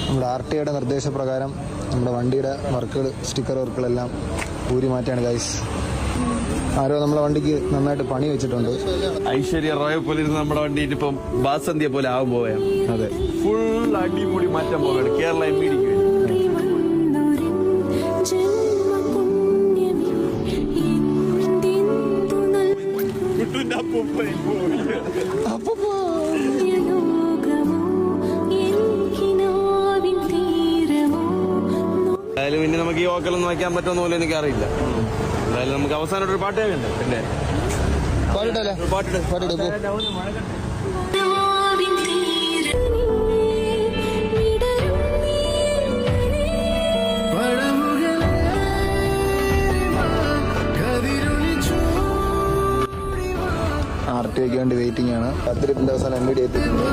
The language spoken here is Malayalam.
നമ്മുടെ RTIയുടെ നിർദ്ദേശപ്രകാരം നമ്മുടെ വണ്ടിയുടെ വർക്കുകൾ, സ്റ്റിക്കർ വർക്കുകളെല്ലാം ഊരി മാറ്റാണ് ഗൈസ്. ആരോ നമ്മളെ വണ്ടിക്ക് നന്നായിട്ട് പണി വെച്ചിട്ടുണ്ട്. ഐശ്വര്യ റോയെ പോലെ ഇരുന്ന് നമ്മുടെ വണ്ടി ഇപ്പം ബാസന്തിയെ പോലെ ആവാൻ പോവുകയാണ്. അതെ, ഫുൾ അടിപൊളി മാറ്റാൻ പോവുകയാണ് കേരള MVDക്ക് വേണ്ടി. എന്തായാലും പിന്നെ നമുക്ക് ഈ ഓക്കലൊന്നും വയ്ക്കാൻ പറ്റുമെന്ന് പോലും എനിക്കറിയില്ല. എന്തായാലും നമുക്ക് അവസാനമായിട്ടൊരു പാട്ട് കേൾക്കണ്ടേ? പിന്നെ പാട്ടിട്ട് RTIക്ക് വേണ്ടി വെയിറ്റിംഗ് ആണ്. 10 ദിവസം MVD എത്തിയിട്ടുണ്ട്.